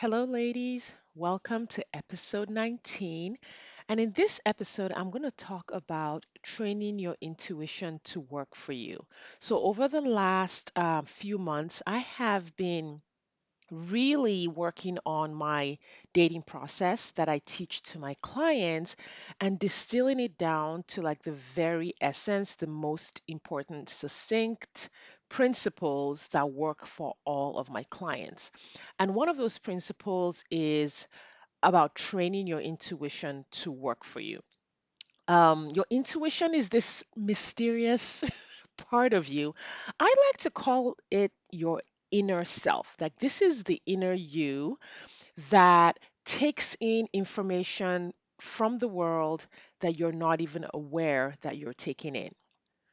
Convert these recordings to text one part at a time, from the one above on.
Hello, ladies. Welcome to episode 19. And in this episode, I'm going to talk about training your intuition to work for you. So, over the last few months, I have been really working on my dating process that I teach to my clients and distilling it down to like the very essence, the most important, succinct principles that work for all of my clients. And one of those principles is about training your intuition to work for you. Your intuition is this mysterious part of you. I like to call it your inner self. Like, this is the inner you that takes in information from the world that you're not even aware that you're taking in.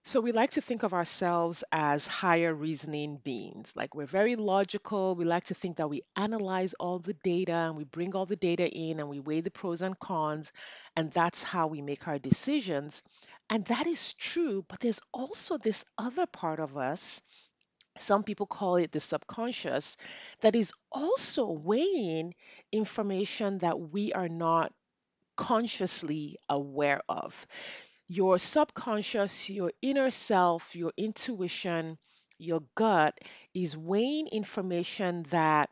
So we like to think of ourselves as higher reasoning beings. Like, we're very logical. We like to think that we analyze all the data and we bring all the data in and we weigh the pros and cons, and that's how we make our decisions. And that is true, but there's also this other part of us. Some people call it the subconscious, that is also weighing information that we are not consciously aware of. Your subconscious, your inner self, your intuition, your gut is weighing information that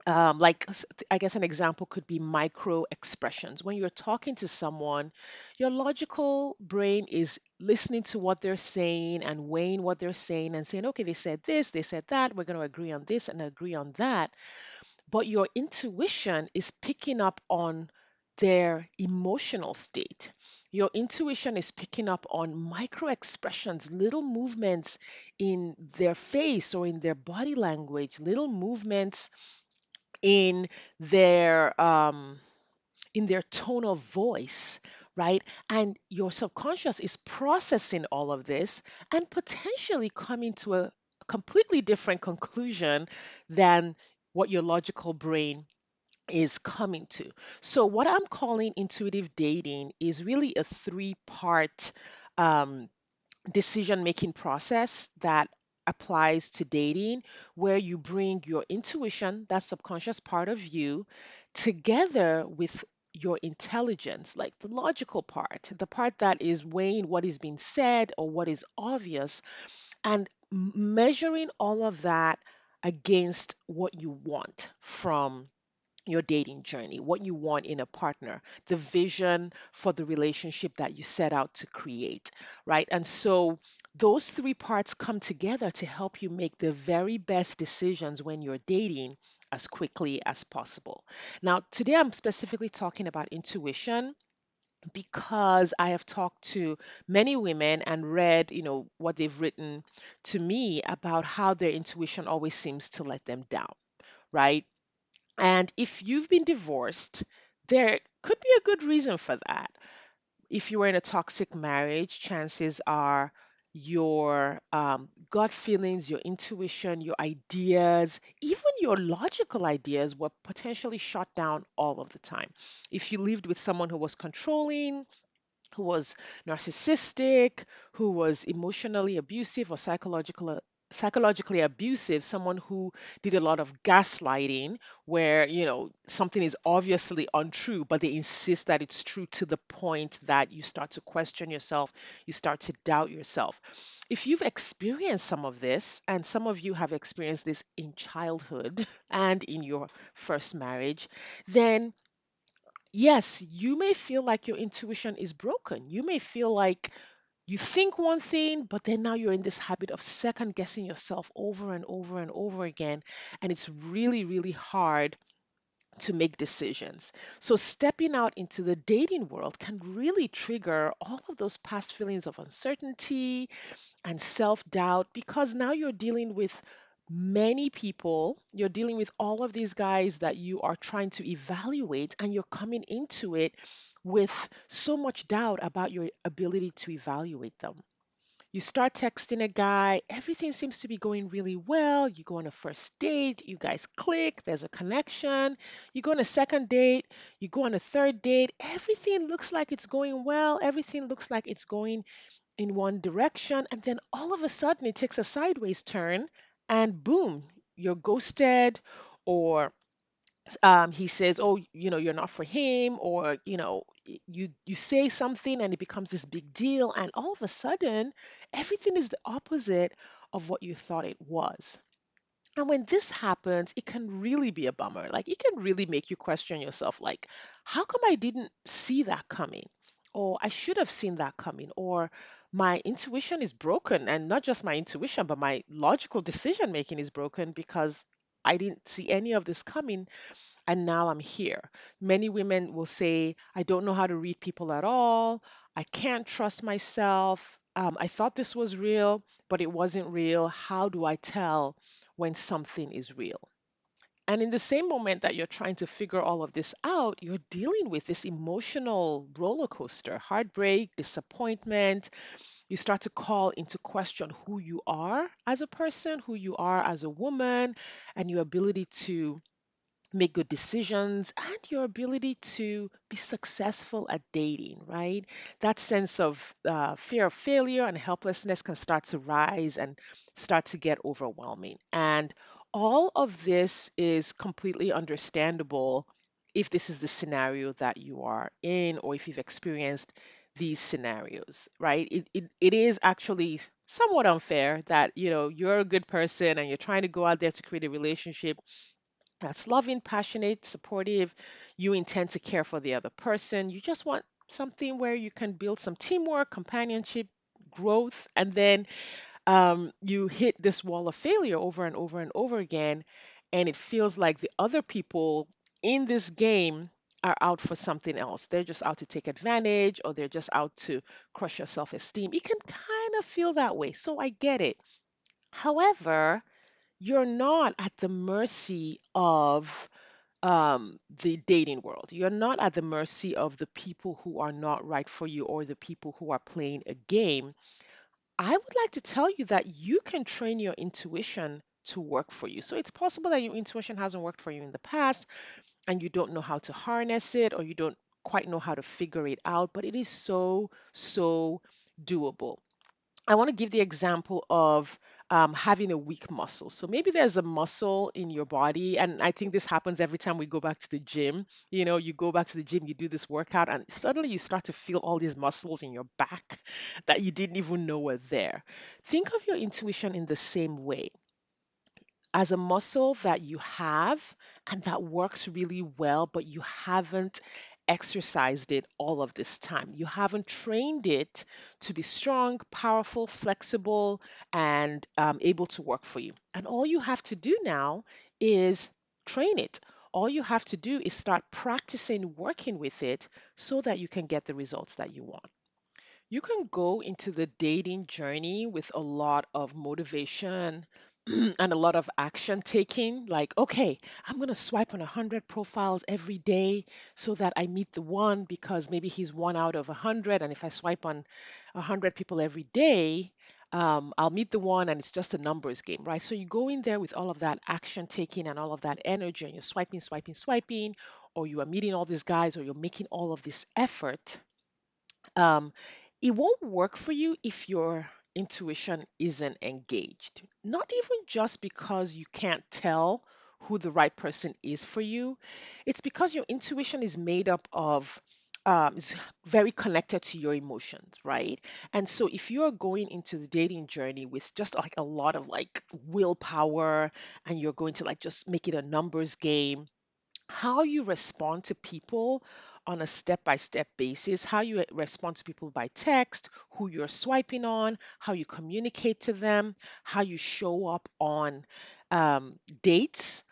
I guess an example could be micro expressions. When you're talking to someone, your logical brain is listening to what they're saying and weighing what they're saying and saying, okay, they said this, they said that, we're going to agree on this and agree on that. But your intuition is picking up on their emotional state. Your intuition is picking up on micro expressions, little movements in their face or in their body language, little movements in their um, in their tone of voice, right? And your subconscious is processing all of this and potentially coming to a completely different conclusion than what your logical brain is coming to. So, what I'm calling intuitive dating is really a three-part um, decision making process that applies to dating, where you bring your intuition, that subconscious part of you, together with your intelligence, like the logical part, the part that is weighing what is being said or what is obvious, and measuring all of that against what you want from your dating journey, what you want in a partner, the vision for the relationship that you set out to create, right? And so those three parts come together to help you make the very best decisions when you're dating as quickly as possible. Now, today I'm specifically talking about intuition because I have talked to many women and read, what they've written to me about how their intuition always seems to let them down, right? And if you've been divorced, there could be a good reason for that. If you were in a toxic marriage, chances are your gut feelings, your intuition, your ideas, even your logical ideas were potentially shut down all of the time. If you lived with someone who was controlling, who was narcissistic, who was emotionally abusive or psychologically abusive, someone who did a lot of gaslighting where, something is obviously untrue, but they insist that it's true to the point that you start to question yourself, you start to doubt yourself. If you've experienced some of this, and some of you have experienced this in childhood and in your first marriage, then yes, you may feel like your intuition is broken. You may feel like you think one thing, but then now you're in this habit of second guessing yourself over and over and over again. And it's really, really hard to make decisions. So, stepping out into the dating world can really trigger all of those past feelings of uncertainty and self doubt because now you're dealing with many people. You're dealing with all of these guys that you are trying to evaluate, and you're coming into it with so much doubt about your ability to evaluate them. You start texting a guy, everything seems to be going really well. You go on a first date, you guys click, there's a connection. You go on a second date, you go on a third date, everything looks like it's going well, everything looks like it's going in one direction, and then all of a sudden it takes a sideways turn, and boom, you're ghosted, or He says, "Oh, you're not for him," or you say something and it becomes this big deal, and all of a sudden, everything is the opposite of what you thought it was. And when this happens, it can really be a bummer. Like, it can really make you question yourself, like, how come I didn't see that coming? Or I should have seen that coming. Or my intuition is broken. And not just my intuition, but my logical decision making is broken because I didn't see any of this coming. And now I'm here. Many women will say, I don't know how to read people at all. I can't trust myself. I thought this was real, but it wasn't real. How do I tell when something is real? And in the same moment that you're trying to figure all of this out, you're dealing with this emotional roller coaster, heartbreak, disappointment. You start to call into question who you are as a person, who you are as a woman, and your ability to make good decisions, and your ability to be successful at dating, right? That sense of fear of failure and helplessness can start to rise and start to get overwhelming. And all of this is completely understandable if this is the scenario that you are in, or if you've experienced these scenarios, right? It is actually somewhat unfair that you're a good person and you're trying to go out there to create a relationship that's loving, passionate, supportive. You intend to care for the other person. You just want something where you can build some teamwork, companionship, growth, and then you hit this wall of failure over and over and over again. And it feels like the other people in this game are out for something else. They're just out to take advantage, or they're just out to crush your self esteem. It can kind of feel that way. So I get it. However, you're not at the mercy of the dating world. You're not at the mercy of the people who are not right for you, or the people who are playing a game. I would like to tell you that you can train your intuition to work for you. So it's possible that your intuition hasn't worked for you in the past and you don't know how to harness it, or you don't quite know how to figure it out, but it is so, so doable. I want to give the example of having a weak muscle. So maybe there's a muscle in your body, and I think this happens every time we go back to the gym. You go back to the gym, you do this workout, and suddenly you start to feel all these muscles in your back that you didn't even know were there. Think of your intuition in the same way, as a muscle that you have and that works really well, but you haven't exercised it all of this time. You haven't trained it to be strong, powerful, flexible, and able to work for you. And all you have to do now is train it. All you have to do is start practicing working with it so that you can get the results that you want. You can go into the dating journey with a lot of motivation and a lot of action taking. Like, okay, I'm going to swipe on 100 profiles every day so that I meet the one, because maybe he's one out of 100. And if I swipe on 100 people every day, I'll meet the one, and it's just a numbers game, right? So you go in there with all of that action taking and all of that energy, and you're swiping, swiping, swiping, or you are meeting all these guys, or you're making all of this effort. um, it won't work for you if your intuition isn't engaged. Not even just because you can't tell who the right person is for you, it's because your intuition is made up of, it's very connected to your emotions, right? And so if you're going into the dating journey with just like a lot of like willpower, and you're going to like just make it a numbers game, how you respond to people on a step by step basis, how you respond to people by text, who you're swiping on, how you communicate to them, how you show up on dates,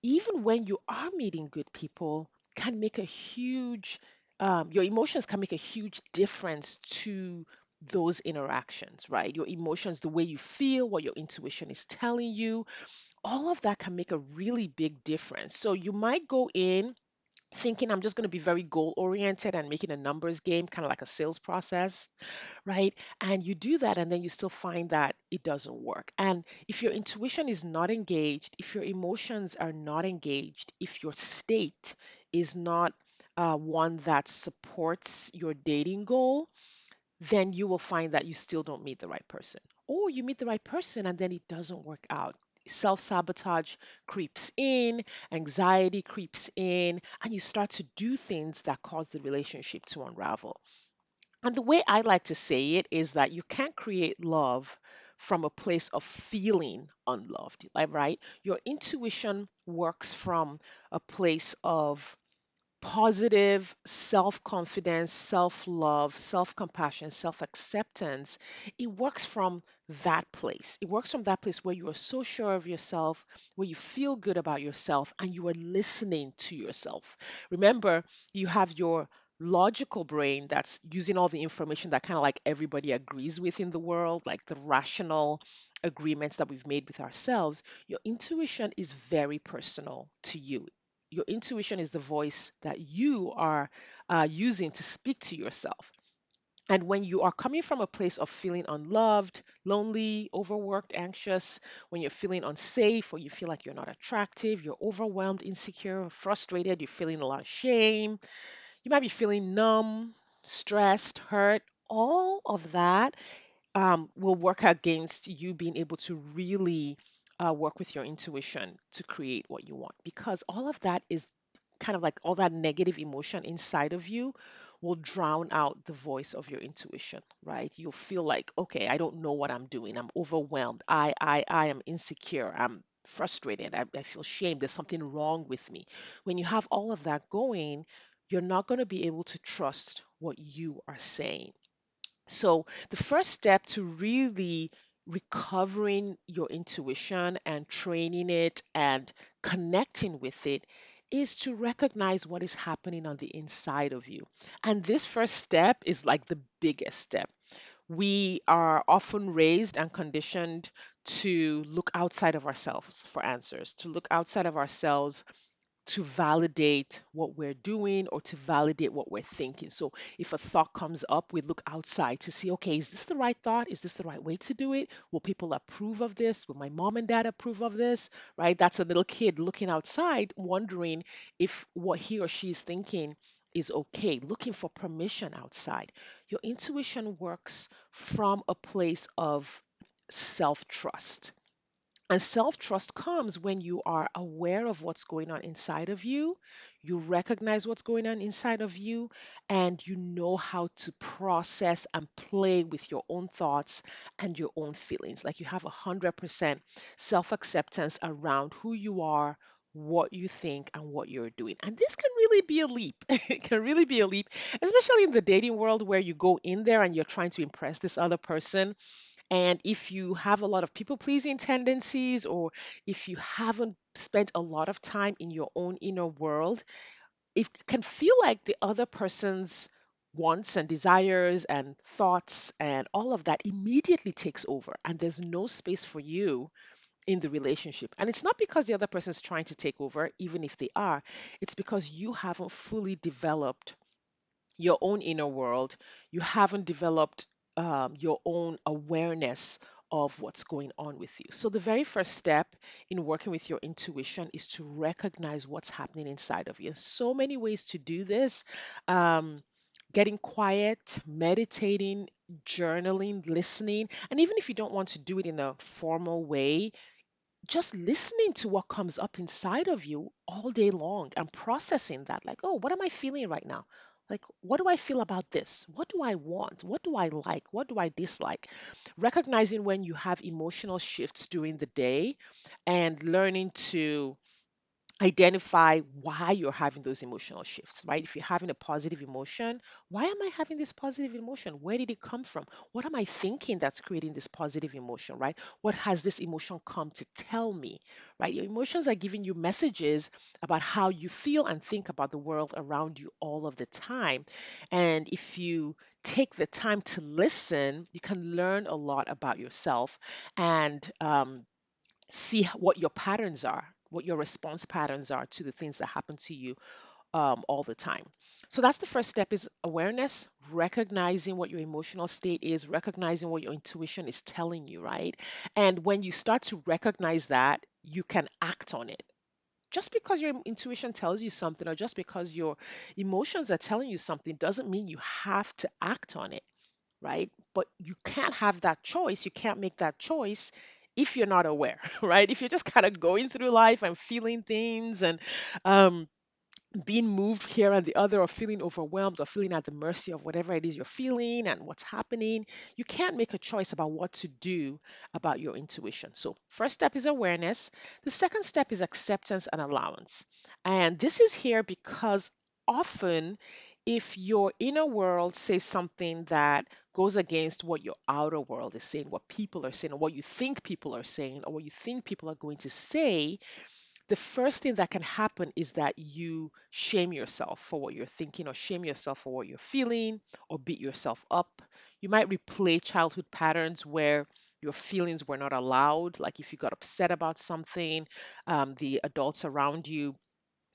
even when you are meeting good people, can make a huge, your emotions can make a huge difference to those interactions, right? Your emotions, the way you feel, what your intuition is telling you, all of that can make a really big difference. So you might go in thinking, I'm just going to be very goal oriented and making a numbers game, kind of like a sales process, right? And you do that, and then you still find that it doesn't work. And if your intuition is not engaged, if your emotions are not engaged, if your state is not one that supports your dating goal, then you will find that you still don't meet the right person. Or you meet the right person and then it doesn't work out. self-sabotage creeps in, anxiety creeps in, and you start to do things that cause the relationship to unravel. And the way I like to say it is that you can't create love from a place of feeling unloved, like, right? Your intuition works from a place of positive self confidence, self love, self compassion, self acceptance. It works from that place. It works from that place where you are so sure of yourself, where you feel good about yourself, and you are listening to yourself. Remember, you have your logical brain that's using all the information that kind of like everybody agrees with in the world, like the rational agreements that we've made with ourselves. Your intuition is very personal to you. Your intuition is the voice that you are using to speak to yourself. And when you are coming from a place of feeling unloved, lonely, overworked, anxious, when you're feeling unsafe, or you feel like you're not attractive, you're overwhelmed, insecure, frustrated, you're feeling a lot of shame, you might be feeling numb, stressed, hurt, all of that will work against you being able to really work with your intuition to create what you want, because all of that is kind of like all that negative emotion inside of you will drown out the voice of your intuition, right? You'll feel like, okay, I don't know what I'm doing, I'm overwhelmed, I am insecure, I'm frustrated, I feel shame, there's something wrong with me. When you have all of that going, you're not going to be able to trust what you are saying. So, the first step to really recovering your intuition and training it and connecting with it is to recognize what is happening on the inside of you. And this first step is like the biggest step. We are often raised and conditioned to look outside of ourselves for answers, to look outside of ourselves to validate what we're doing or to validate what we're thinking. So if a thought comes up, we look outside to see, okay, is this the right thought? Is this the right way to do it? Will people approve of this? Will my mom and dad approve of this? Right? That's a little kid looking outside, wondering if what he or she is thinking is okay, looking for permission outside. Your intuition works from a place of self trust, and self trust comes when you are aware of what's going on inside of you recognize what's going on inside of you, and you know how to process and play with your own thoughts and your own feelings. Like you have 100% self acceptance around who you are, what you think, and what you're doing. And this can really be a leap. It can really be a leap, especially in the dating world where you go in there and you're trying to impress this other person, and if you have a lot of people pleasing tendencies, or if you haven't spent a lot of time in your own inner world, it can feel like the other person's wants and desires and thoughts and all of that immediately takes over, and there's no space for you in the relationship. And it's not because the other person's trying to take over, even if they are, it's because you haven't fully developed your own inner world. You haven't developed your own awareness of what's going on with you. So, the very first step in working with your intuition is to recognize what's happening inside of you. And so many ways to do this. Um, Getting quiet, meditating, journaling, listening. And even if you don't want to do it in a formal way, just listening to what comes up inside of you all day long and processing that, like, oh, what am I feeling right now? Like, what do I feel about this? What do I want? What do I like? What do I dislike? Recognizing when you have emotional shifts during the day and learning to identify why you're having those emotional shifts, right? If you're having a positive emotion, why am I having this positive emotion? Where did it come from? What am I thinking that's creating this positive emotion, right? What has this emotion come to tell me, right? Your emotions are giving you messages about how you feel and think about the world around you all of the time. And if you take the time to listen, you can learn a lot about yourself and see what your patterns are, what your response patterns are to the things that happen to you all the time. So that's the first step is awareness, recognizing what your emotional state is, recognizing what your intuition is telling you, right? And when you start to recognize that, you can act on it. Just because your intuition tells you something or just because your emotions are telling you something doesn't mean you have to act on it, right? But you can't have that choice. You can't make that choice if you're not aware, right? If you're just kind of going through life and feeling things and um, being moved here and the other, or feeling overwhelmed, or feeling at the mercy of whatever it is you're feeling and what's happening, you can't make a choice about what to do about your intuition. So, first step is awareness. The second step is acceptance and allowance. And this is here because often, if your inner world says something that goes against what your outer world is saying, what people are saying, or what you think people are saying, or what you think people are going to say, the first thing that can happen is that you shame yourself for what you're thinking, or shame yourself for what you're feeling, or beat yourself up. You might replay childhood patterns where your feelings were not allowed. Like if you got upset about something, the adults around you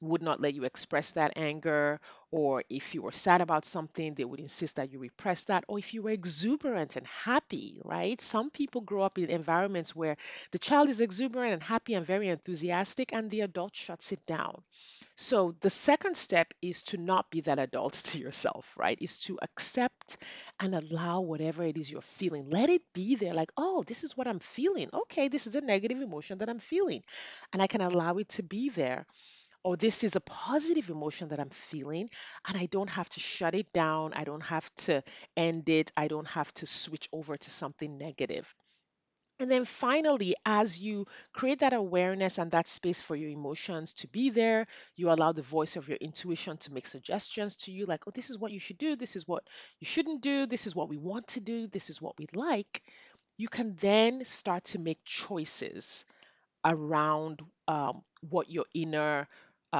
would not let you express that anger, or if you were sad about something, they would insist that you repress that, or if you were exuberant and happy, right? Some people grow up in environments where the child is exuberant and happy and very enthusiastic, and the adult shuts it down. So the second step is to not be that adult to yourself, right? Is to accept and allow whatever it is you're feeling. Let it be there, like, oh, this is what I'm feeling. Okay, this is a negative emotion that I'm feeling, and I can allow it to be there. Or this is a positive emotion that I'm feeling, and I don't have to shut it down. I don't have to end it. I don't have to switch over to something negative. And then finally, as you create that awareness and that space for your emotions to be there, you allow the voice of your intuition to make suggestions to you, like, oh, this is what you should do. This is what you shouldn't do. This is what we want to do. This is what we like. You can then start to make choices around what your inner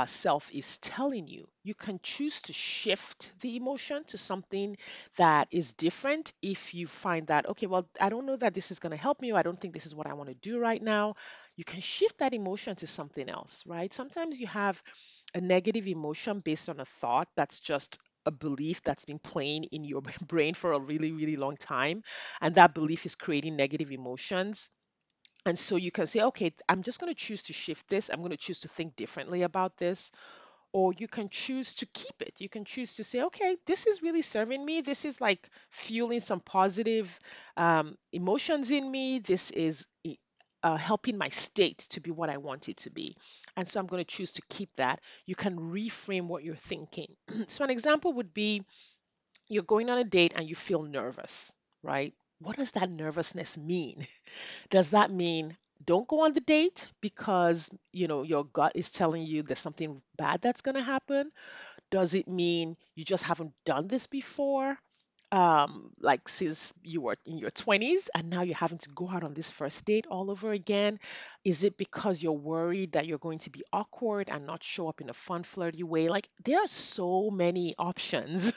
self is telling you. You can choose to shift the emotion to something that is different if you find that, okay, well, I don't know that this is going to help me, or I don't think this is what I want to do right now. You can shift that emotion to something else, right? Sometimes you have a negative emotion based on a thought that's just a belief that's been playing in your brain for a really, really long time. And that belief is creating negative emotions, and so you can say, okay, I'm just going to choose to shift this. I'm going to choose to think differently about this. Or you can choose to keep it. You can choose to say, okay, this is really serving me. This is like fueling some positive emotions in me. This is helping my state to be what I want it to be. And so I'm going to choose to keep that. You can reframe what you're thinking. So, an example would be you're going on a date and you feel nervous, right? What does that nervousness mean? Does that mean don't go on the date because, your gut is telling you there's something bad that's going to happen? Does it mean you just haven't done this before? Like since you were in your 20s and now you're having to go out on this first date all over again? Is it because you're worried that you're going to be awkward and not show up in a fun, flirty way? Like there are so many options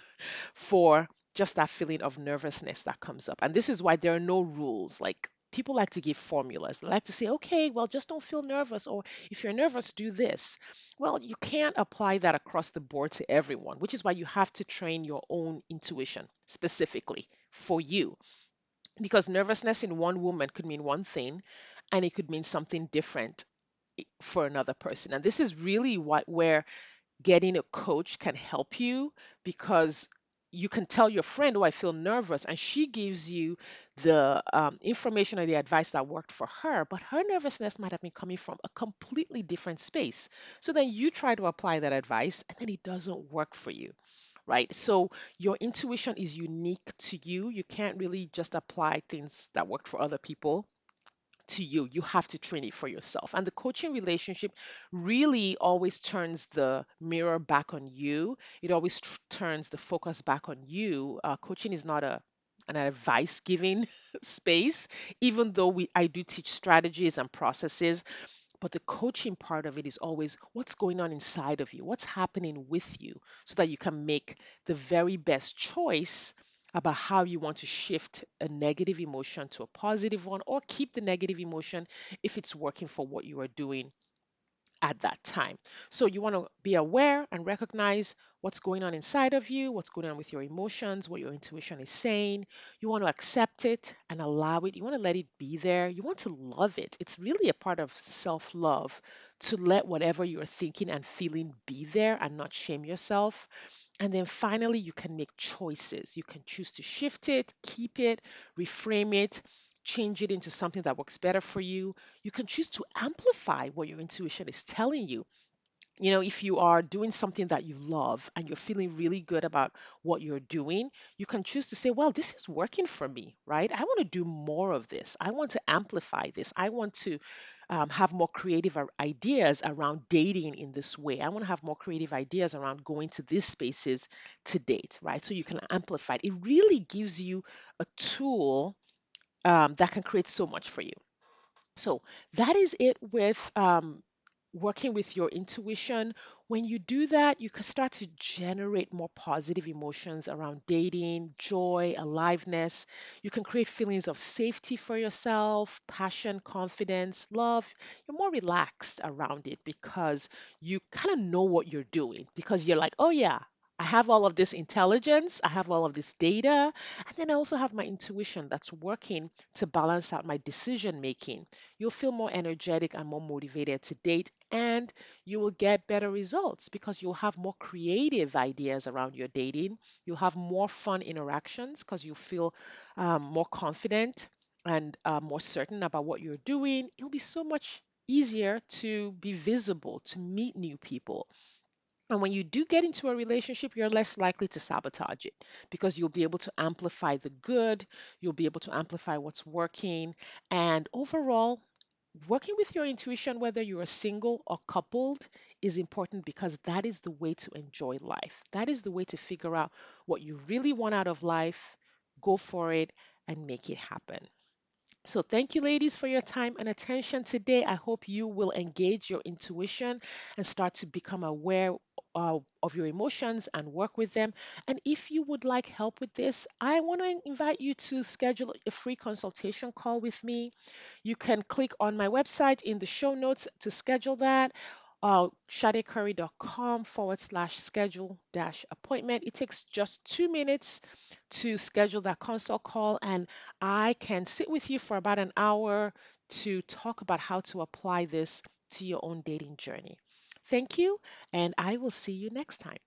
for just that feeling of nervousness that comes up. And this is why there are no rules. Like people like to give formulas. They like to say, okay, well, just don't feel nervous. Or if you're nervous, do this. Well, you can't apply that across the board to everyone, which is why you have to train your own intuition specifically for you. Because nervousness in one woman could mean one thing, and it could mean something different for another person. And this is really where getting a coach can help you, because you can tell your friend, oh, I feel nervous, and she gives you the information or the advice that worked for her, but her nervousness might have been coming from a completely different space. So then you try to apply that advice and then it doesn't work for you, right? So your intuition is unique to you. You can't really just apply things that worked for other people to you. You have to train it for yourself. And the coaching relationship really always turns the mirror back on you. It always turns the focus back on you. Coaching is not an advice giving space, even though I do teach strategies and processes. But the coaching part of it is always what's going on inside of you, what's happening with you, so that you can make the very best choice about how you want to shift a negative emotion to a positive one, or keep the negative emotion if it's working for what you are doing at that time. So you want to be aware and recognize what's going on inside of you, what's going on with your emotions, what your intuition is saying. You want to accept it and allow it. You want to let it be there. You want to love it. It's really a part of self love to let whatever you're thinking and feeling be there and not shame yourself. And then finally, you can make choices. You can choose to shift it, keep it, reframe it. change it into something that works better for you. You can choose to amplify what your intuition is telling you. If you are doing something that you love and you're feeling really good about what you're doing, you can choose to say, well, this is working for me, right? I want to do more of this. I want to amplify this. I want to have more creative ideas around dating in this way. I want to have more creative ideas around going to these spaces to date, right? So you can amplify it. It really gives you a tool that can create so much for you. So that is it with working with your intuition. When you do that, you can start to generate more positive emotions around dating, joy, aliveness. You can create feelings of safety for yourself, passion, confidence, love. You're more relaxed around it because you kind of know what you're doing, because you're like, oh, yeah. I have all of this intelligence, I have all of this data, and then I also have my intuition that's working to balance out my decision making. You'll feel more energetic and more motivated to date, and you will get better results because you'll have more creative ideas around your dating. You'll have more fun interactions because you feel more confident and more certain about what you're doing. It'll be so much easier to be visible, to meet new people. And when you do get into a relationship, you're less likely to sabotage it because you'll be able to amplify the good, you'll be able to amplify what's working. And overall, working with your intuition, whether you are single or coupled, is important because that is the way to enjoy life. That is the way to figure out what you really want out of life, go for it, and make it happen. So, thank you, ladies, for your time and attention today. I hope you will engage your intuition and start to become aware of your emotions and work with them. And if you would like help with this, I want to invite you to schedule a free consultation call with me. You can click on my website in the show notes to schedule that. ShadeCurry.com/, schedule dash appointment. It takes just 2 minutes to schedule that consult call, and I can sit with you for about an hour to talk about how to apply this to your own dating journey. Thank you, and I will see you next time.